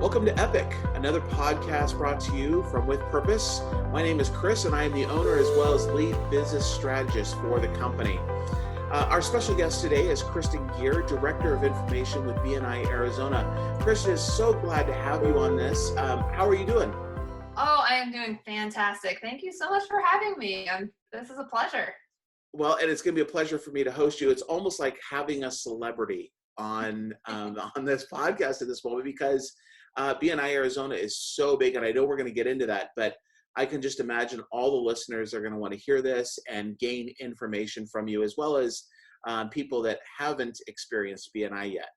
Welcome to E.P.I.C, another podcast brought to you from With Purpose. My name is Chris, and I am the owner as well as lead business strategist for the company. Our special guest today is Kristin Geer, Director of Information with BNI Arizona. Kristin, is so glad to have you on this. How are you doing? Oh, I am doing fantastic. Thank you so much for having me. This is a pleasure. Well, and it's going to be a pleasure for me to host you. It's almost like having a celebrity on this podcast at this moment because BNI Arizona is so big, and I know we're going to get into that, but I can just imagine all the listeners are going to want to hear this and gain information from you, as well as people that haven't experienced BNI yet.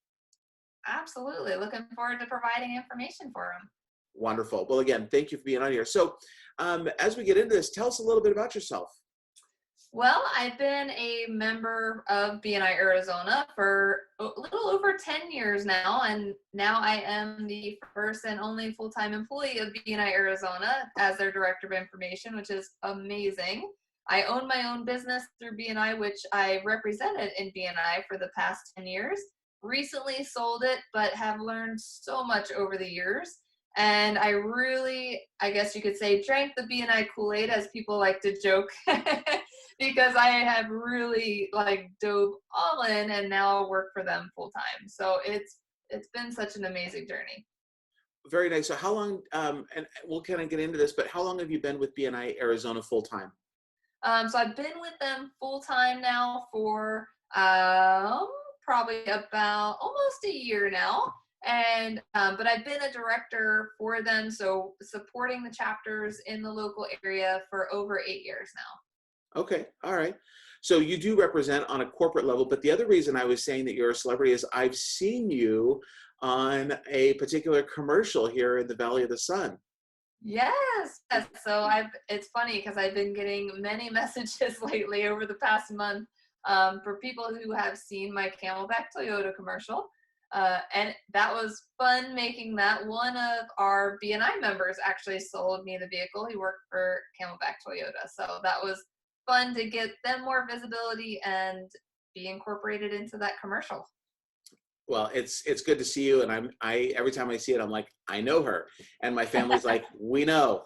Absolutely. Looking forward to providing information for them. Wonderful. Well, again, thank you for being on here. So as we get into this, tell us a little bit about yourself. Well, I've been a member of BNI Arizona for a little over 10 years now, and now I am the first and only full-time employee of BNI Arizona as their Director of Information, which is amazing. I own my own business through BNI, which I represented in BNI for the past 10 years. Recently sold it, but have learned so much over the years. And I really, I guess you could say, drank the BNI Kool-Aid, as people like to joke, because I have really dove all in and now work for them full time. So it's been such an amazing journey. Very nice. So how long, and we'll kind of get into this, but how long have you been with BNI Arizona full time? So I've been with them full time now for probably about almost a year now. And but I've been a director for them, so supporting the chapters in the local area for over 8 years now. Okay, all right. So you do represent on a corporate level, but the other reason I was saying that you're a celebrity is I've seen you on a particular commercial here in the Valley of the Sun. Yes. So it's funny because I've been getting many messages lately over the past month for people who have seen my Camelback Toyota commercial. And that was fun making that. One of our BNI members actually sold me the vehicle. He worked for Camelback Toyota. So that was fun to get them more visibility and be incorporated into that commercial. Well, it's good to see you, and I every time I see it, I'm like, I know her, and my family's like, we know.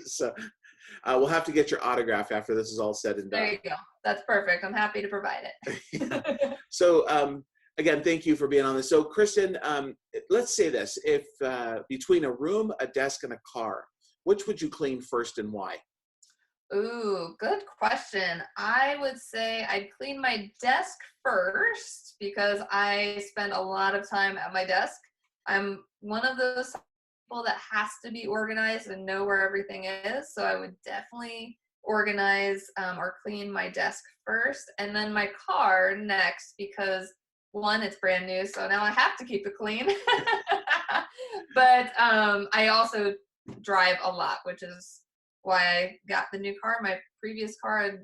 So we'll have to get your autograph after this is all said and done. There you go. That's perfect. I'm happy to provide it. So again, thank you for being on this. So Kristin, let's say this: if between a room, a desk, and a car, which would you clean first, and why? Ooh, good question. I would say I'd clean my desk first because I spend a lot of time at my desk. I'm one of those people that has to be organized and know where everything is. So I would definitely organize or clean my desk first, and then my car next because one, it's brand new, so now I have to keep it clean. But I also drive a lot, which is why I got the new car. My previous car had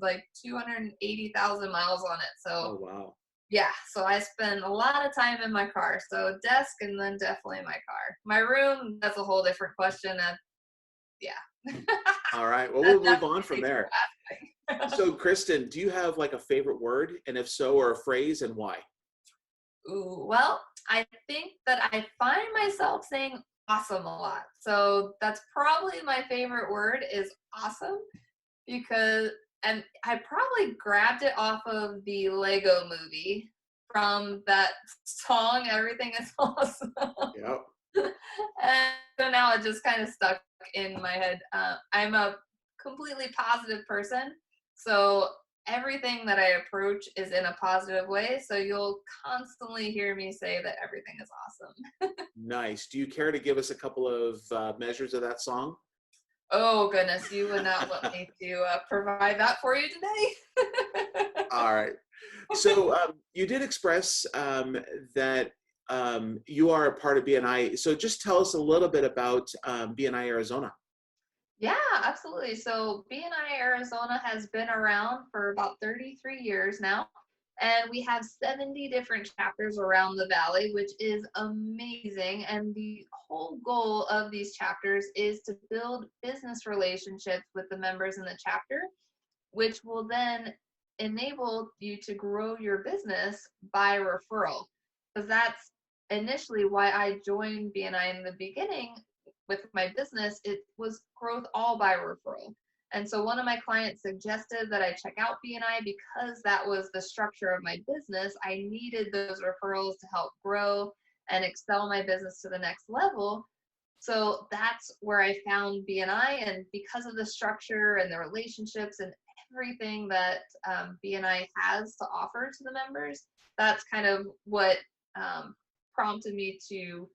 280,000 miles on it. So, oh, wow. Yeah, so I spend a lot of time in my car. So desk and then definitely my car. My room, that's a whole different question. Yeah. All right. Well, we'll move on from there. So Kristin, do you have a favorite word? And if so, or a phrase, and why? Ooh, well, I think that I find myself saying awesome a lot. So that's probably my favorite word is awesome and I probably grabbed it off of the Lego movie from that song, Everything is Awesome. Yep. And so now it just kind of stuck in my head. I'm a completely positive person. So everything that I approach is in a positive way. So you'll constantly hear me say that everything is awesome. Nice. Do you care to give us a couple of measures of that song? Oh, goodness. You would not want me to provide that for you today. All right. So you did express that you are a part of BNI. So just tell us a little bit about BNI Arizona. Yeah, absolutely. So BNI Arizona has been around for about 33 years now, and we have 70 different chapters around the valley, which is amazing. And the whole goal of these chapters is to build business relationships with the members in the chapter, which will then enable you to grow your business by referral. Because that's initially why I joined BNI in the beginning with my business, it was growth all by referral. And so one of my clients suggested that I check out BNI because that was the structure of my business. I needed those referrals to help grow and excel my business to the next level. So that's where I found BNI. And because of the structure and the relationships and everything that BNI has to offer to the members, that's kind of what prompted me to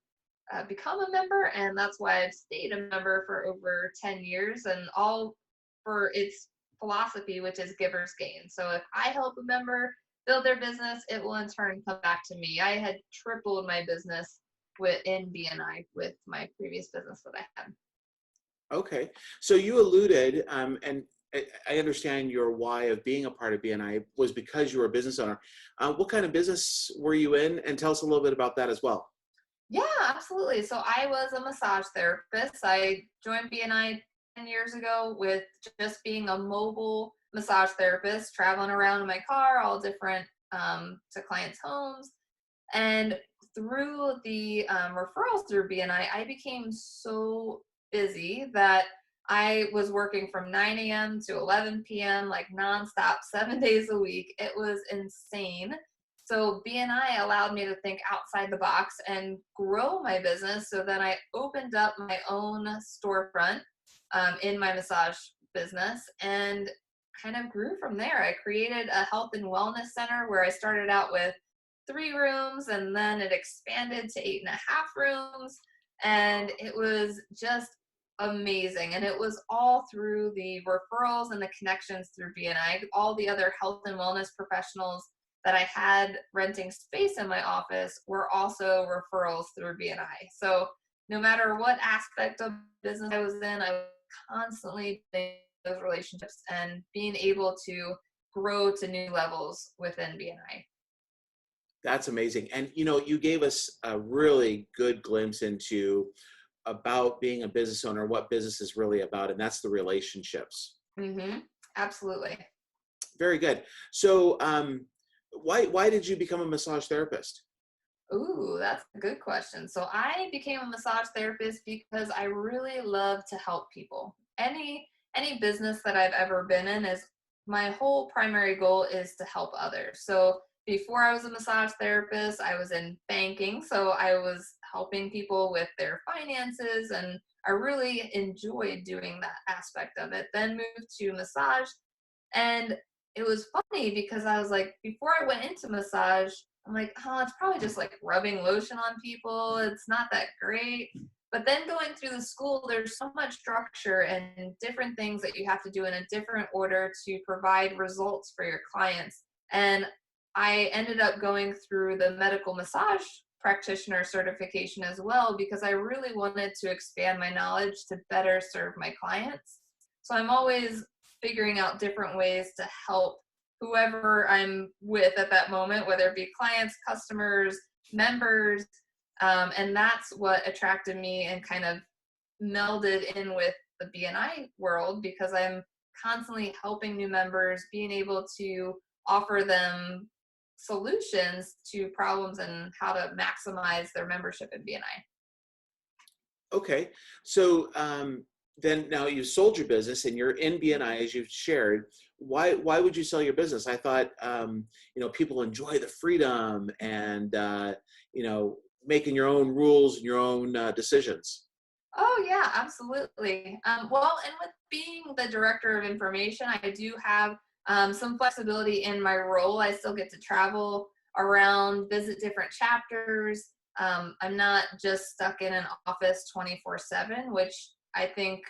become a member. And that's why I've stayed a member for over 10 years, and all for its philosophy, which is givers gain. So if I help a member build their business, it will in turn come back to me. I had tripled my business within BNI with my previous business that I had. Okay. So you alluded, and I understand your why of being a part of BNI was because you were a business owner. What kind of business were you in? And tell us a little bit about that as well. Yeah, absolutely. So I was a massage therapist. I joined BNI 10 years ago with just being a mobile massage therapist, traveling around in my car, all different to clients' homes. And through the referrals through BNI, I became so busy that I was working from 9 a.m. to 11 p.m., like nonstop, 7 days a week. It was insane. So BNI allowed me to think outside the box and grow my business. So then I opened up my own storefront in my massage business and kind of grew from there. I created a health and wellness center where I started out with 3 rooms, and then it expanded to 8.5 rooms, and it was just amazing. And it was all through the referrals and the connections through BNI. All the other health and wellness professionals that I had renting space in my office were also referrals through BNI. So no matter what aspect of business I was in, I was constantly building those relationships and being able to grow to new levels within BNI. That's amazing. And you gave us a really good glimpse into about being a business owner, what business is really about, and that's the relationships. Mm-hmm. Absolutely. Very good. So why did you become a massage therapist? Ooh, that's a good question. So I became a massage therapist because I really love to help people. Any business that I've ever been in is my whole primary goal is to help others. So before I was a massage therapist, I was in banking. So I was helping people with their finances, and I really enjoyed doing that aspect of it. Then moved to massage, and it was funny because I was like, before I went into massage, I'm like, oh, it's probably just like rubbing lotion on people. It's not that great. But then going through the school, there's so much structure and different things that you have to do in a different order to provide results for your clients. And I ended up going through the medical massage practitioner certification as well because I really wanted to expand my knowledge to better serve my clients. So I'm always figuring out different ways to help whoever I'm with at that moment, whether it be clients, customers, members. And that's what attracted me and kind of melded in with the BNI world because I'm constantly helping new members, being able to offer them solutions to problems and how to maximize their membership in BNI. Okay. So then now you've sold your business and you're in BNI as you've shared. Why would you sell your business? I thought people enjoy the freedom and making your own rules and your own decisions. Oh yeah, absolutely. Well, and with being the director of information, I do have some flexibility in my role. I still get to travel around, visit different chapters. I'm not just stuck in an office 24/7, which I think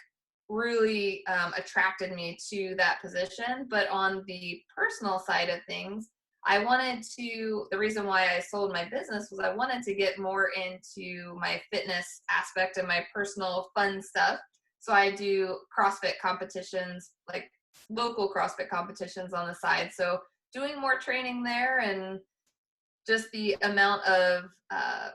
really attracted me to that position. But on the personal side of things, the reason why I sold my business was I wanted to get more into my fitness aspect and my personal fun stuff. So I do CrossFit competitions, like local CrossFit competitions on the side. So doing more training there and just the amount of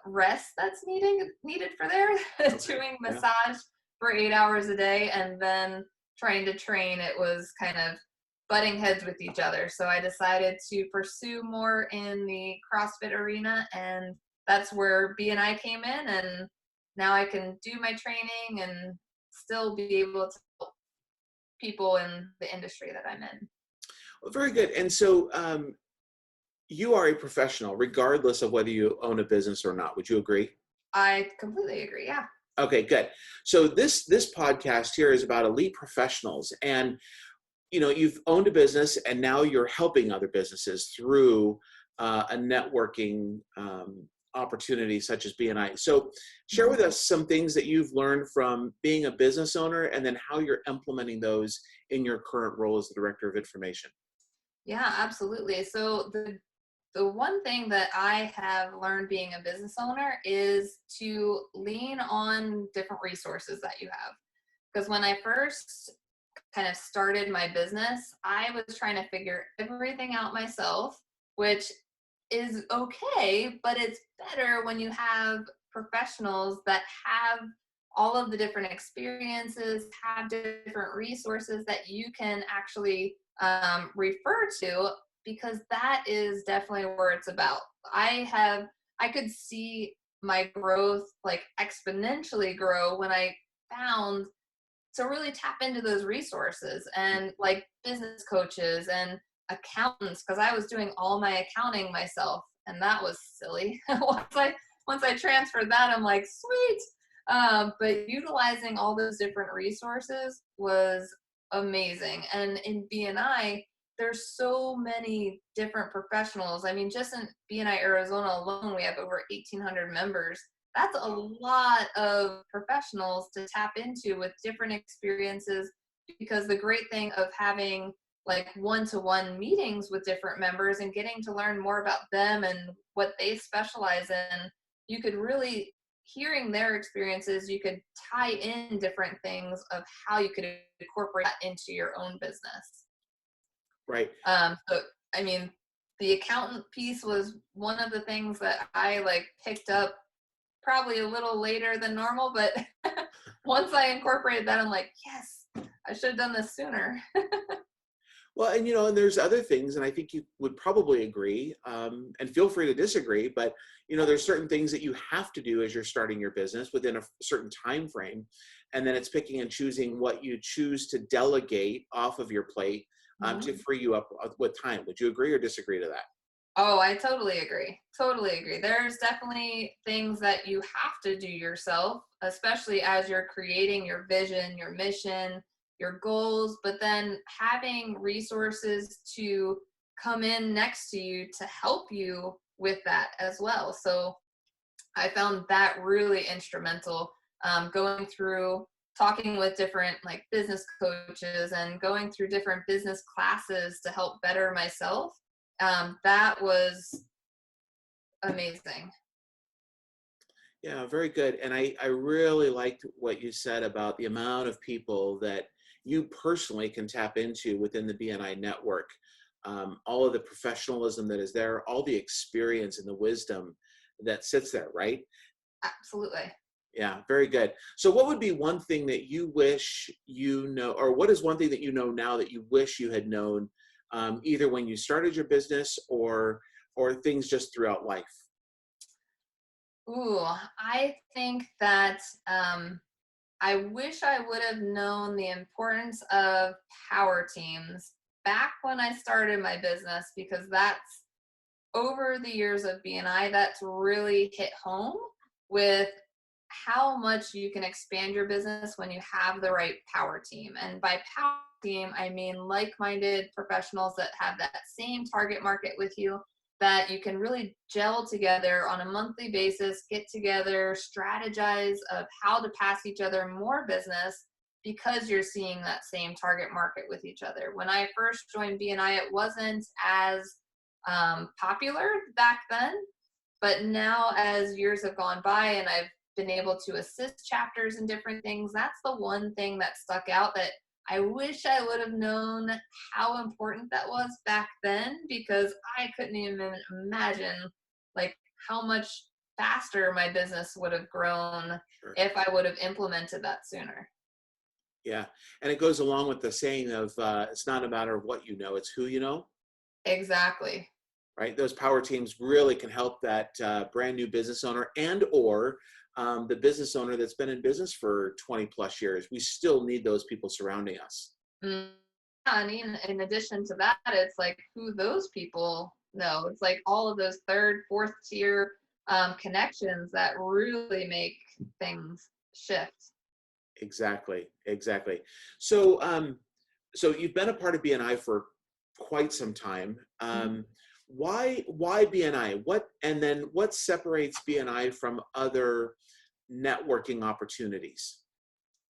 rest that's needed for there, doing massage for 8 hours a day and then trying to train, it was kind of butting heads with each other. So I decided to pursue more in the CrossFit arena and that's where BNI came in, and now I can do my training and still be able to help people in the industry that I'm in. Well, very good. And so you are a professional, regardless of whether you own a business or not. Would you agree? I completely agree. Yeah. Okay, good. So this podcast here is about elite professionals, and you've owned a business, and now you're helping other businesses through a networking opportunity such as BNI. So share with us some things that you've learned from being a business owner, and then how you're implementing those in your current role as the Director of Information. Yeah, absolutely. So the one thing that I have learned being a business owner is to lean on different resources that you have. Because when I first kind of started my business, I was trying to figure everything out myself, which is okay, but it's better when you have professionals that have all of the different experiences, have different resources that you can actually refer to, because that is definitely where it's about. I could see my growth like exponentially grow when I found to really tap into those resources, and like business coaches and accountants, because I was doing all my accounting myself, and that was silly. once I transferred that, I'm like, sweet. But utilizing all those different resources was amazing. And in BNI, there's so many different professionals. I mean, just in BNI Arizona alone, we have over 1,800 members. That's a lot of professionals to tap into with different experiences, because the great thing of having like one-to-one meetings with different members and getting to learn more about them and what they specialize in, you could really, hearing their experiences, you could tie in different things of how you could incorporate that into your own business. Right. So I mean, the accountant piece was one of the things that I like picked up probably a little later than normal, but once I incorporated that, I'm like, yes, I should have done this sooner. Well, and there's other things, and I think you would probably agree, and feel free to disagree, but there's certain things that you have to do as you're starting your business within a certain time frame, and then it's picking and choosing what you choose to delegate off of your plate to free you up with time. Would you agree or disagree to that? Oh, I totally agree. Totally agree. There's definitely things that you have to do yourself, especially as you're creating your vision, your mission, your goals, but then having resources to come in next to you to help you with that as well. So I found that really instrumental, going through talking with different like business coaches and going through different business classes to help better myself. That was amazing. Yeah, very good. And I really liked what you said about the amount of people that you personally can tap into within the BNI network. All of the professionalism that is there, all the experience and the wisdom that sits there, right? Absolutely. Yeah, very good. So what would be one thing that you wish or what is one thing that you know now that you wish you had known, either when you started your business or things just throughout life? Ooh, I think that I wish I would have known the importance of power teams back when I started my business, because that's over the years of BNI, that's really hit home with how much you can expand your business when you have the right power team. And by power team, I mean like-minded professionals that have that same target market with you, that you can really gel together on a monthly basis, get together, strategize of how to pass each other more business, because you're seeing that same target market with each other. When I first joined BNI, it wasn't as popular back then, but now as years have gone by and I've been able to assist chapters in different things, that's the one thing that stuck out, that I wish I would have known how important that was back then, because I couldn't even imagine like how much faster my business would have grown Sure. if I would have implemented that sooner. Yeah. And it goes along with the saying of it's not a matter of what you know, it's who you know. Exactly. right? Those power teams really can help that brand new business owner and or the business owner that's been in business for 20 plus years. We still need those people surrounding us. Mm. Yeah, I mean, in addition to that, it's like who those people know. It's like all of those third, fourth tier connections that really make things shift. Exactly, exactly. So, so you've been a part of BNI for quite some time. Mhm. Why BNI? What separates BNI from other networking opportunities?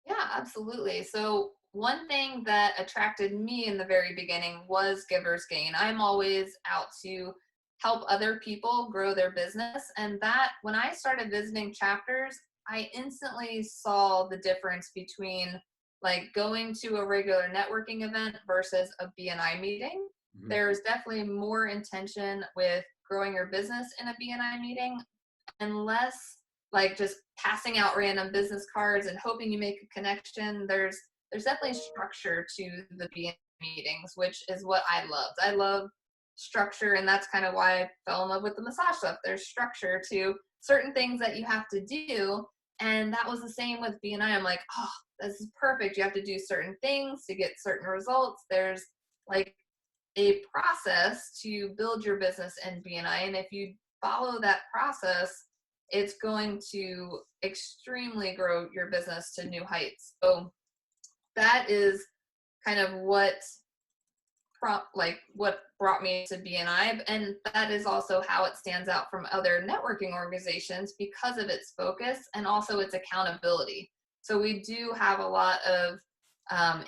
Yeah, absolutely. So one thing that attracted me in the very beginning was giver's gain. I'm always out to help other people grow their business. And that when I started visiting chapters, I instantly saw the difference between like going to a regular networking event versus a BNI meeting. Mhm. There's definitely more intention with growing your business in a BNI meeting and less like just passing out random business cards and hoping you make a connection. There's definitely structure to the BNI meetings, which is what I loved. I love structure, and that's kind of why I fell in love with the massage stuff. There's structure to certain things that you have to do, and that was the same with BNI. I'm like, oh, this is perfect. You have to do certain things to get certain results. There's like a process to build your business in BNI, and if you follow that process, it's going to extremely grow your business to new heights. So that is kind of what brought me to BNI, and that is also how it stands out from other networking organizations because of its focus and also its accountability. So we do have a lot of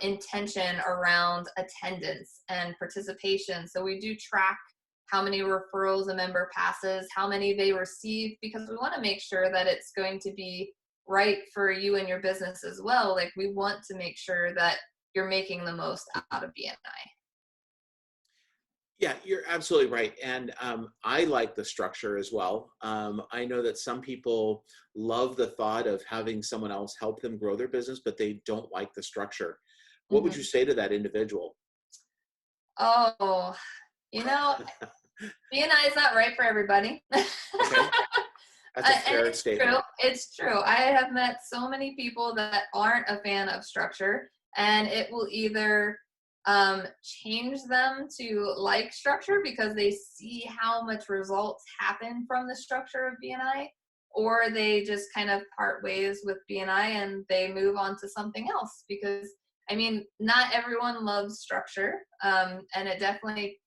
intention around attendance and participation. So we do track how many referrals a member passes, how many they receive, because we want to make sure that it's going to be right for you and your business as well. Like we want to make sure that you're making the most out of BNI. Yeah, you're absolutely right. And I like the structure as well. I know that some people love the thought of having someone else help them grow their business, but they don't like the structure. What would you Mm-hmm. say to that individual? Oh, you know, BNI is not right for everybody. Okay, that's a And fair it's true. statement. It's true. I have met so many people that aren't a fan of structure, and it will either change them to like structure because they see how much results happen from the structure of BNI, or they just kind of part ways with BNI and they move on to something else because I mean, not everyone loves structure, and it definitely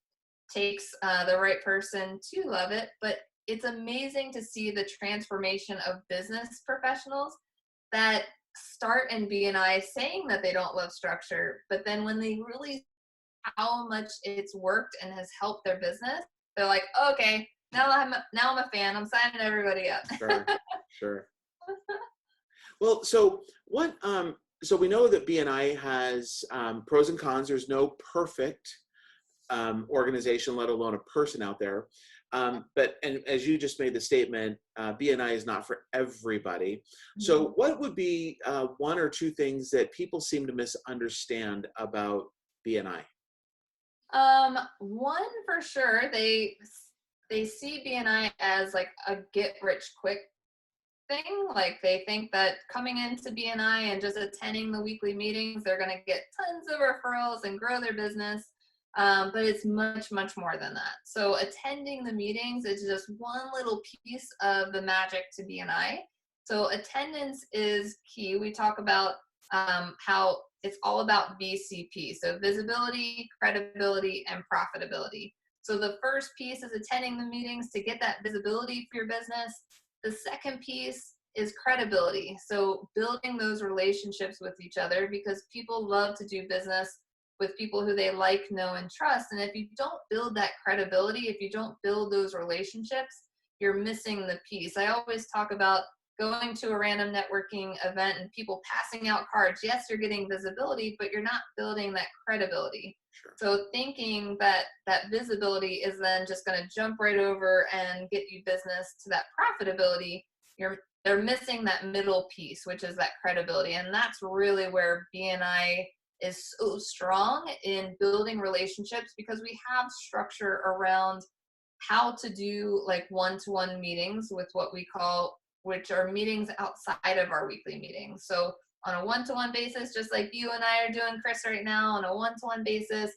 takes the right person to love it. But it's amazing to see the transformation of business professionals that start in BNI saying that they don't love structure, but then when they really how much it's worked and has helped their business, they're like, okay, now I'm a fan. I'm signing everybody up. Sure, sure. Well, so so we know that BNI has pros and cons. There's no perfect organization, let alone a person out there. And as you just made the statement, BNI is not for everybody. So what would be one or two things that people seem to misunderstand about BNI? One for sure, they see BNI as like a get rich quick thing. Like they think that coming into BNI and just attending the weekly meetings, they're going to get tons of referrals and grow their business. But it's much, much more than that. So attending the meetings is just one little piece of the magic to BNI. So attendance is key. We talk about how it's all about VCP. So visibility, credibility, and profitability. So the first piece is attending the meetings to get that visibility for your business. The second piece is credibility. So building those relationships with each other because people love to do business with people who they like, know, and trust. And if you don't build that credibility, if you don't build those relationships, you're missing the piece. I always talk about going to a random networking event and people passing out cards. Yes, you're getting visibility, but you're not building that credibility. Sure. So thinking that that visibility is then just going to jump right over and get you business to that profitability, they're missing that middle piece, which is that credibility. And that's really where BNI is so strong in building relationships because we have structure around how to do like one-to-one meetings with what we call, which are meetings outside of our weekly meetings. So on a one-to-one basis, just like you and I are doing, Chris, right now, on a one-to-one basis,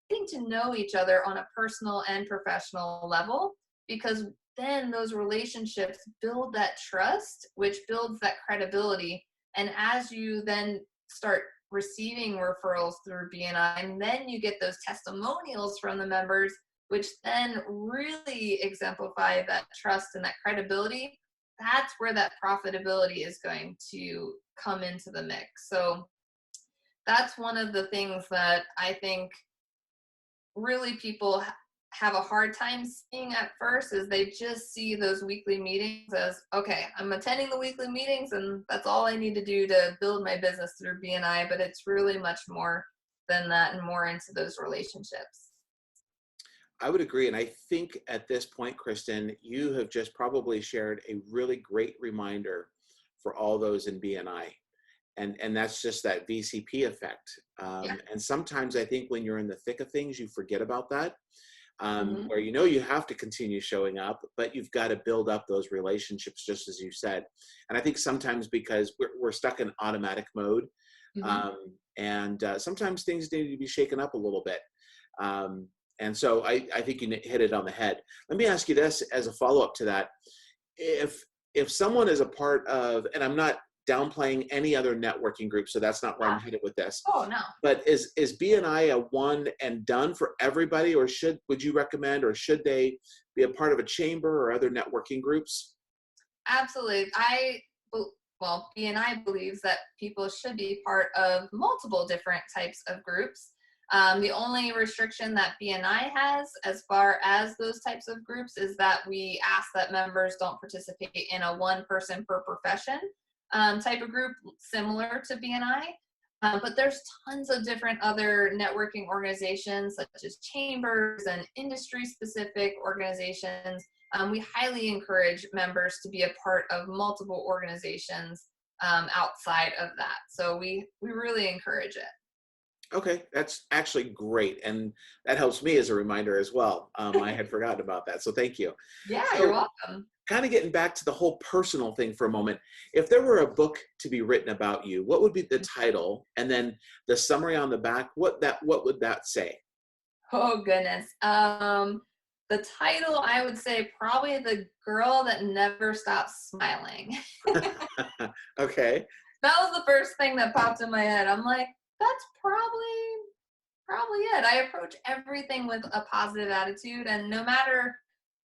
getting to know each other on a personal and professional level, because then those relationships build that trust, which builds that credibility. And as you then start receiving referrals through BNI, and then you get those testimonials from the members, which then really exemplify that trust and that credibility, that's where that profitability is going to come into the mix. So that's one of the things that I think really people have a hard time seeing at first, is they just see those weekly meetings as, okay, I'm attending the weekly meetings and that's all I need to do to build my business through BNI. But it's really much more than that, and more into those relationships. I would agree. And I think at this point, Kristin, you have just probably shared a really great reminder for all those in BNI. And that's just that VCP effect. Yeah. And sometimes I think when you're in the thick of things, you forget about that, Mm-hmm. where you know you have to continue showing up, but you've got to build up those relationships, just as you said. And I think sometimes because we're stuck in automatic mode, Mm-hmm. and sometimes things need to be shaken up a little bit. And so I think you hit it on the head. Let me ask you this as a follow-up to that. If someone is a part of, and I'm not downplaying any other networking group, so that's not where I'm headed with this. Oh, no. But is BNI a one and done for everybody, or would you recommend, or should they be a part of a chamber or other networking groups? Absolutely. Well, BNI believes that people should be part of multiple different types of groups. The only restriction that BNI has as far as those types of groups is that we ask that members don't participate in a one person per profession type of group similar to BNI. But there's tons of different other networking organizations, such as chambers and industry specific organizations. We highly encourage members to be a part of multiple organizations outside of that. So we really encourage it. Okay, that's actually great. And that helps me as a reminder as well. I had forgotten about that. So thank you. Yeah, you're So welcome. kind of getting back to the whole personal thing for a moment, if there were a book to be written about you, what would be the title? And then the summary on the back, what would that say? Oh, goodness. The title, I would say, probably The Girl That Never Stops Smiling. Okay. That was the first thing that popped in my head. I'm like, that's probably it. I approach everything with a positive attitude, and no matter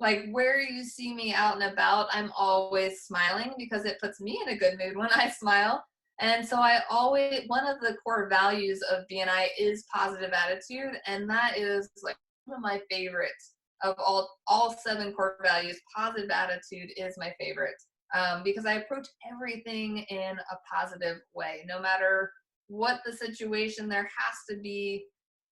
like where you see me out and about, I'm always smiling, because it puts me in a good mood when I smile. And so one of the core values of BNI is positive attitude, and that is like one of my favorites of all 7 core values. Positive attitude is my favorite, because I approach everything in a positive way. No matter what the situation, there has to be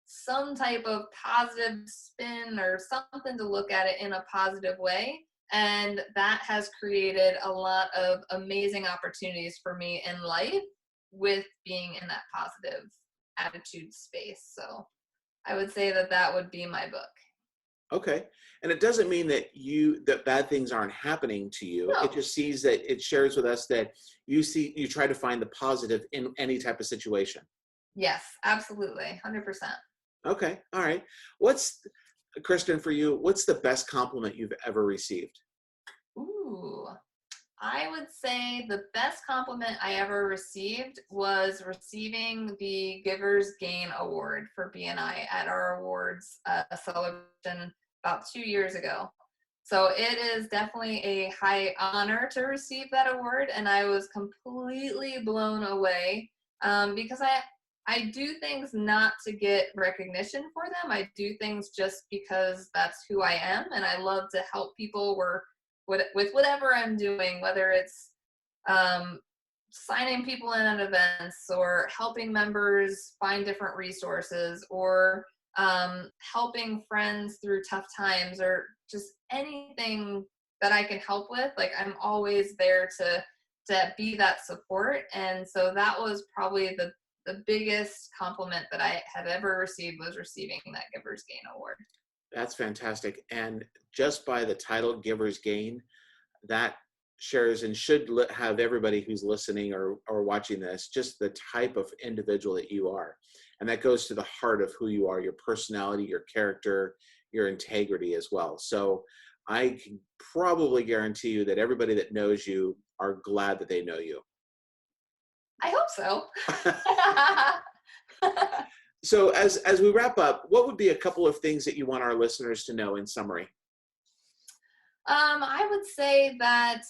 some type of positive spin or something to look at it in a positive way. And that has created a lot of amazing opportunities for me in life with being in that positive attitude space. So I would say that would be my book. Okay. And it doesn't mean that bad things aren't happening to you. It No. just it shares with us that you try to find the positive in any type of situation. Yes, absolutely. 100%. Okay. All right. Kristin, for you, what's the best compliment you've ever received? Ooh. I would say the best compliment I ever received was receiving the Givers Gain Award for BNI at our awards celebration about 2 years ago. So it is definitely a high honor to receive that award, and I was completely blown away, because I do things not to get recognition for them. I do things just because that's who I am, and I love to help people with whatever I'm doing, whether it's signing people in at events, or helping members find different resources, or helping friends through tough times, or just anything that I can help with. Like, I'm always there to be that support. And so that was probably the biggest compliment that I have ever received, was receiving that Givers Gain Award. That's fantastic. And just by the title, Giver's Gain, that shares and should have everybody who's listening or watching this, just the type of individual that you are. And that goes to the heart of who you are, your personality, your character, your integrity as well. So I can probably guarantee you that everybody that knows you are glad that they know you. I hope so. So as we wrap up, what would be a couple of things that you want our listeners to know in summary? I would say that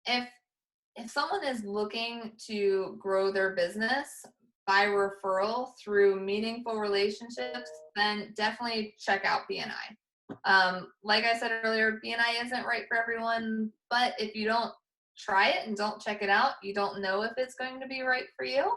if someone is looking to grow their business by referral through meaningful relationships, then definitely check out BNI. Like I said earlier, BNI isn't right for everyone, but if you don't try it and don't check it out, you don't know if it's going to be right for you.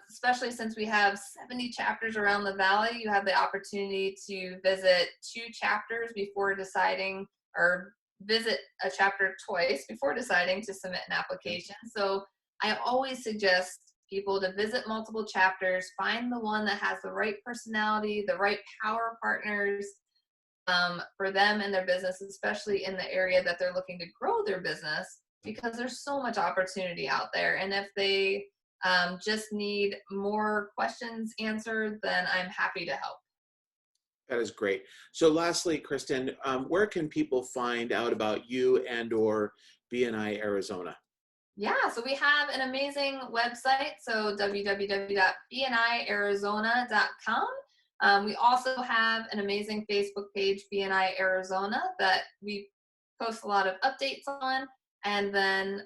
Especially since we have 70 chapters around the valley, you have the opportunity to visit 2 chapters before deciding, or visit a chapter twice before deciding to submit an application. So I always suggest people to visit multiple chapters, find the one that has the right personality, the right power partners for them and their business, especially in the area that they're looking to grow their business, because there's so much opportunity out there. And if they just need more questions answered, then I'm happy to help. That is great. So lastly, Kristin, where can people find out about you and or BNI Arizona? Yeah, so we have an amazing website, so www.bniarizona.com. We also have an amazing Facebook page, BNI Arizona, that we post a lot of updates on. And then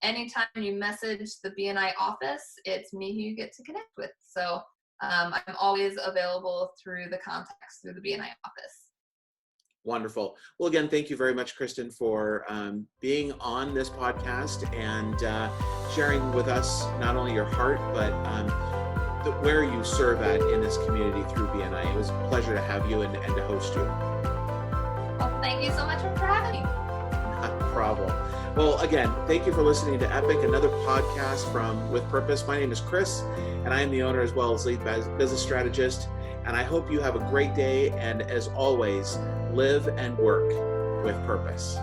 anytime you message the BNI office, it's me who you get to connect with. So I'm always available through the contacts through the BNI office. Wonderful. Well, again, thank you very much, Kristin, for being on this podcast and sharing with us not only your heart, but where you serve at in this community through BNI. It was a pleasure to have you and to host you. Well, thank you so much for having me. Not a problem. Well, again, thank you for listening to E.P.I.C, another podcast from With Purpose. My name is Chris, and I am the owner as well as lead business strategist. And I hope you have a great day. And as always, live and work with purpose.